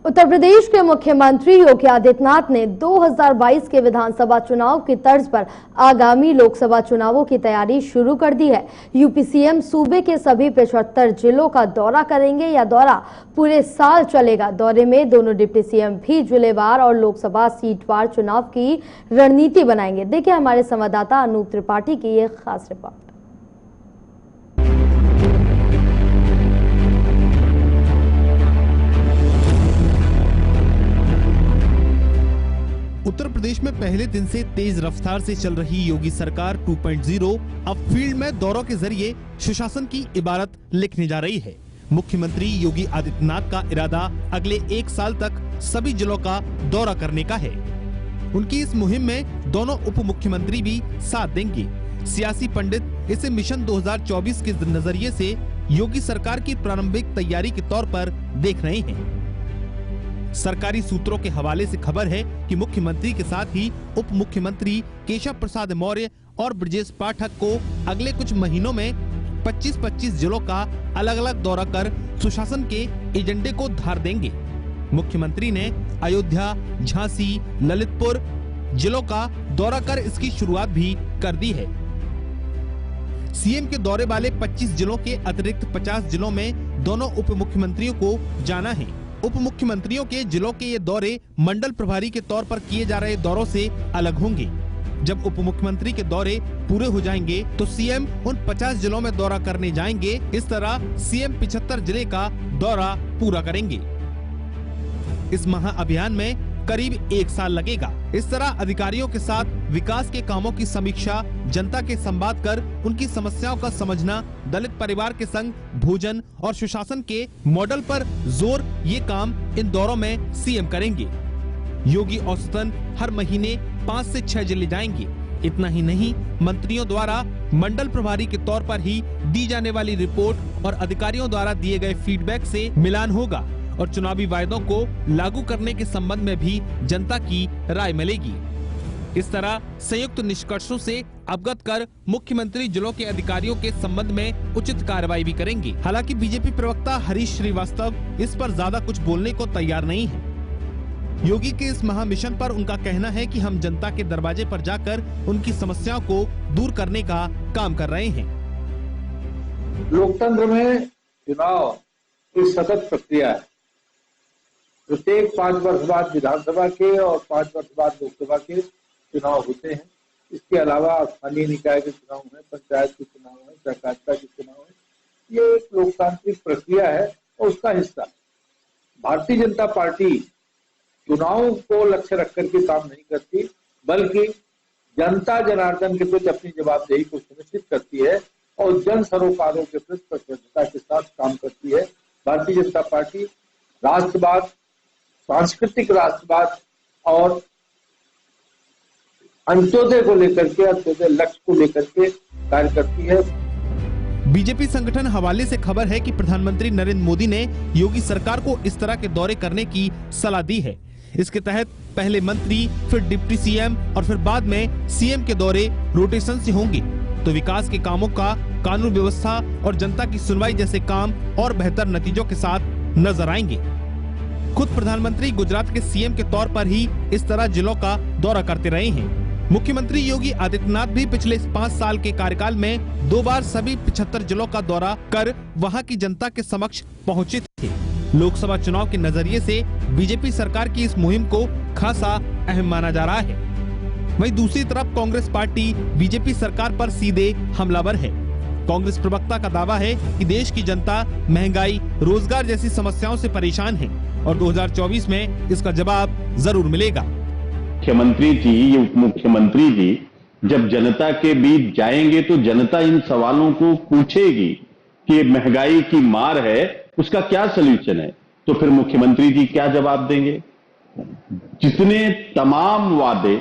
उत्तर प्रदेश के मुख्यमंत्री योगी आदित्यनाथ ने 2022 के विधानसभा चुनाव की तर्ज पर आगामी लोकसभा चुनावों की तैयारी शुरू कर दी है। यूपी सीएम सूबे के सभी 75 जिलों का दौरा करेंगे। यह दौरा पूरे साल चलेगा। दौरे में दोनों डिप्टी सीएम भी जिलेवार और लोकसभा सीटवार चुनाव की रणनीति बनाएंगे। देखिए हमारे संवाददाता अनूप त्रिपाठी की यह खास रिपोर्ट। उत्तर प्रदेश में पहले दिन से तेज रफ्तार से चल रही योगी सरकार 2.0 अब फील्ड में दौरों के जरिए सुशासन की इबारत लिखने जा रही है। मुख्यमंत्री योगी आदित्यनाथ का इरादा अगले 1 साल तक सभी जिलों का दौरा करने का है। उनकी इस मुहिम में दोनों उप मुख्यमंत्री भी साथ देंगे। सियासी पंडित इसे मिशन 2024 के नजरिए से योगी सरकार की प्रारंभिक तैयारी के तौर पर देख रहे हैं। सरकारी सूत्रों के हवाले से खबर है कि मुख्यमंत्री के साथ ही उप मुख्यमंत्री केशव प्रसाद मौर्य और ब्रजेश पाठक को अगले कुछ महीनों में 25-25 जिलों का अलग अलग दौरा कर सुशासन के एजेंडे को धार देंगे। मुख्यमंत्री ने अयोध्या, झांसी, ललितपुर जिलों का दौरा कर इसकी शुरुआत भी कर दी है। सीएम के दौरे वाले 25 जिलों के अतिरिक्त 50 जिलों में दोनों उप मुख्यमंत्रियों को जाना है। उप मुख्यमंत्रियों के जिलों के ये दौरे मंडल प्रभारी के तौर पर किए जा रहे दौरों से अलग होंगे। जब उप मुख्यमंत्री के दौरे पूरे हो जाएंगे तो सीएम उन 50 जिलों में दौरा करने जाएंगे। इस तरह सीएम 75 जिले का दौरा पूरा करेंगे। इस महाअभियान में करीब 1 साल लगेगा। इस तरह अधिकारियों के साथ विकास के कामों की समीक्षा, जनता के संवाद कर उनकी समस्याओं का समझना, दलित परिवार के संग भोजन और सुशासन के मॉडल पर जोर, ये काम इन दौरों में सीएम करेंगे। योगी औसतन हर महीने 5 से 6 जिले जाएंगे। इतना ही नहीं, मंत्रियों द्वारा मंडल प्रभारी के तौर पर ही दी जाने वाली रिपोर्ट और अधिकारियों द्वारा दिए गए फीडबैक से मिलान होगा और चुनावी वायदों को लागू करने के संबंध में भी जनता की राय मिलेगी। इस तरह संयुक्त निष्कर्षों से अवगत कर मुख्यमंत्री जिलों के अधिकारियों के संबंध में उचित कार्रवाई भी करेंगे। हालांकि बीजेपी प्रवक्ता हरीश श्रीवास्तव इस पर ज्यादा कुछ बोलने को तैयार नहीं है। योगी के इस महामिशन पर उनका कहना है कि हम जनता के दरवाजे पर जाकर उनकी समस्याओं को दूर करने का काम कर रहे हैं। लोकतंत्र में चुनाव एक सतत प्रक्रिया है। प्रत्येक 5 वर्ष बाद विधानसभा के और 5 वर्ष बाद लोकसभा के चुनाव होते हैं। इसके अलावा स्थानीय निकाय के चुनाव है, पंचायत के चुनाव है, सहकारिता के चुनाव है। ये एक लोकतांत्रिक प्रक्रिया है और उसका हिस्सा। भारतीय जनता पार्टी चुनाव को लक्ष्य रख करके काम नहीं करती, बल्कि जनता जनार्दन के प्रति अपनी जवाबदेही को सुनिश्चित करती है और जन सरोकारों के प्रति प्रतिबद्धता के साथ काम करती है। भारतीय जनता पार्टी राष्ट्रवाद, सांस्कृतिक राष्ट्रवाद और अंत्योदय को लेकर के, अंत्योदय लक्ष्य को लेकर के कार्य करती है। बीजेपी संगठन हवाले से खबर है कि प्रधानमंत्री नरेंद्र मोदी ने योगी सरकार को इस तरह के दौरे करने की सलाह दी है। इसके तहत पहले मंत्री, फिर डिप्टी सीएम और फिर बाद में सीएम के दौरे रोटेशन से होंगे तो विकास के कामों का, कानून व्यवस्था और जनता की सुनवाई जैसे काम और बेहतर नतीजों के साथ नजर आएंगे। खुद प्रधानमंत्री गुजरात के सीएम के तौर पर ही इस तरह जिलों का दौरा करते रहे हैं। मुख्यमंत्री योगी आदित्यनाथ भी पिछले 5 साल के कार्यकाल में 2 बार सभी 75 जिलों का दौरा कर वहां की जनता के समक्ष पहुंचे थे। लोकसभा चुनाव के नजरिए से बीजेपी सरकार की इस मुहिम को खासा अहम माना जा रहा है। वहीं दूसरी तरफ कांग्रेस पार्टी बीजेपी सरकार पर सीधे हमलावर है। कांग्रेस प्रवक्ता का दावा है कि देश की जनता महंगाई, रोजगार जैसी समस्याओं से परेशान है और 2024 में इसका जवाब जरूर मिलेगा। मुख्यमंत्री जी, ये उप मुख्यमंत्री जी जब जनता के बीच जाएंगे तो जनता इन सवालों को पूछेगी कि महंगाई की मार है, उसका क्या सलूशन है, तो फिर मुख्यमंत्री जी क्या जवाब देंगे? जितने तमाम वादे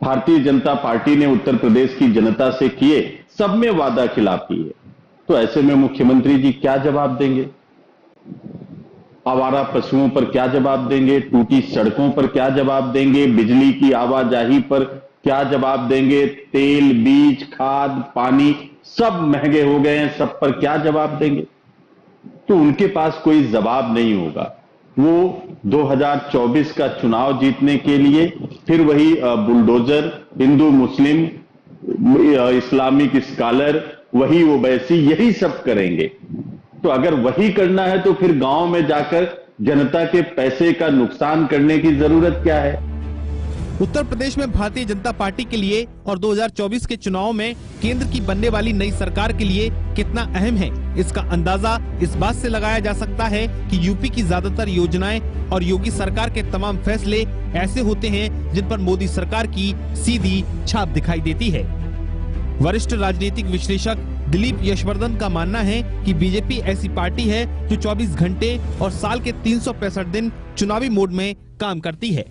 भारतीय जनता पार्टी ने उत्तर प्रदेश की जनता से किए, सब में वादा खिलाफी है, तो ऐसे में मुख्यमंत्री जी क्या जवाब देंगे? आवारा पशुओं पर क्या जवाब देंगे? टूटी सड़कों पर क्या जवाब देंगे? बिजली की आवाजाही पर क्या जवाब देंगे? तेल, बीज, खाद, पानी सब महंगे हो गए हैं, सब पर क्या जवाब देंगे? तो उनके पास कोई जवाब नहीं होगा। वो 2024 का चुनाव जीतने के लिए फिर वही बुलडोजर, हिंदू मुस्लिम, इस्लामिक स्कॉलर, वही ओवैसी, यही सब करेंगे। तो अगर वही करना है तो फिर गांव में जाकर जनता के पैसे का नुकसान करने की जरूरत क्या है? उत्तर प्रदेश में भारतीय जनता पार्टी के लिए और 2024 के चुनाव में केंद्र की बनने वाली नई सरकार के लिए कितना अहम है, इसका अंदाजा इस बात से लगाया जा सकता है कि यूपी की ज्यादातर योजनाएं और योगी सरकार के तमाम फैसले ऐसे होते हैं जिन पर मोदी सरकार की सीधी छाप दिखाई देती है। वरिष्ठ राजनीतिक विश्लेषक दिलीप यशवर्धन का मानना है कि बीजेपी ऐसी पार्टी है जो 24 घंटे और साल के 365 दिन चुनावी मोड में काम करती है।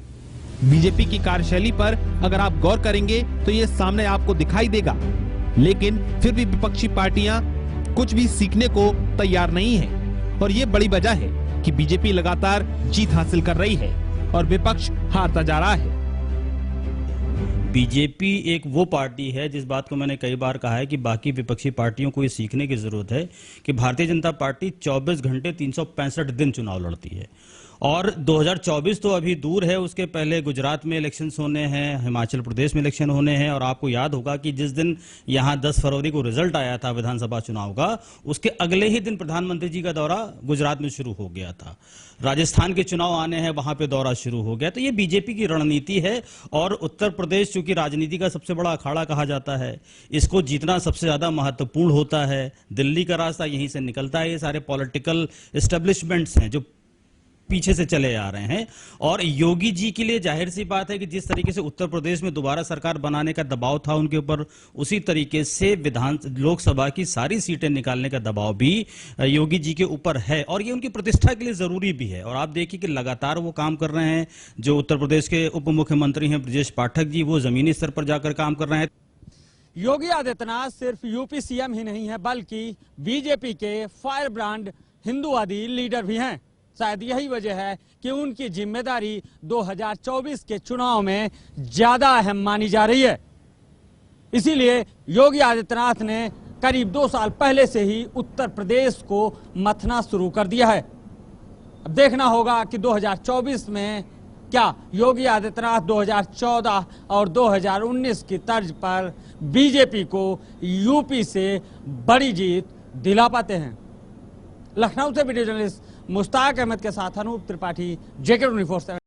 बीजेपी की कार्यशैली पर अगर आप गौर करेंगे तो ये सामने आपको दिखाई देगा, लेकिन फिर भी विपक्षी पार्टियां कुछ भी सीखने को तैयार नहीं है और ये बड़ी वजह है कि बीजेपी लगातार जीत हासिल कर रही है और विपक्ष हारता जा रहा है। बीजेपी एक वो पार्टी है, जिस बात को मैंने कई बार कहा है कि बाकी विपक्षी पार्टियों को ये सीखने की जरूरत है कि भारतीय जनता पार्टी 24 घंटे 365 दिन चुनाव लड़ती है और 2024 तो अभी दूर है, उसके पहले गुजरात में इलेक्शंस होने हैं, हिमाचल प्रदेश में इलेक्शन होने हैं और आपको याद होगा कि जिस दिन यहां 10 फरवरी को रिजल्ट आया था विधानसभा चुनाव का, उसके अगले ही दिन प्रधानमंत्री जी का दौरा गुजरात में शुरू हो गया था। राजस्थान के चुनाव आने हैं, वहां पे दौरा शुरू हो गया। तो ये बीजेपी की रणनीति है और उत्तर प्रदेश चूंकि राजनीति का सबसे बड़ा अखाड़ा कहा जाता है, इसको जीतना सबसे ज्यादा महत्वपूर्ण होता है। दिल्ली का रास्ता यहीं से निकलता है। ये सारे पॉलिटिकल एस्टेब्लिशमेंट्स हैं जो पीछे से चले आ रहे हैं और योगी जी के लिए जाहिर सी बात है कि जिस तरीके से उत्तर प्रदेश में दोबारा सरकार बनाने का दबाव था उनके ऊपर, उसी तरीके से लोकसभा की सारी सीटें निकालने का दबाव भी योगी जी के ऊपर है और ये उनकी प्रतिष्ठा के लिए जरूरी भी है। और आप देखिए कि लगातार वो काम कर रहे हैं। जो उत्तर प्रदेश के उप मुख्यमंत्री हैं ब्रजेश पाठक जी, वो जमीनी स्तर पर जाकर काम कर रहे हैं। योगी आदित्यनाथ सिर्फ यूपी सीएम ही नहीं है बल्कि बीजेपी के फायर ब्रांड हिंदूवादी लीडर भी हैं। शायद यही वजह है कि उनकी जिम्मेदारी 2024 के चुनाव में ज्यादा अहम मानी जा रही है। इसीलिए योगी आदित्यनाथ ने करीब 2 साल पहले से ही उत्तर प्रदेश को मथना शुरू कर दिया है। अब देखना होगा कि 2024 में क्या योगी आदित्यनाथ 2014 और 2019 की तर्ज पर बीजेपी को यूपी से बड़ी जीत दिला पाते हैं। लखनऊ से वीडियो जर्नलिस्ट मुश्ताक अहमद के साथ अनूप त्रिपाठी, JK24।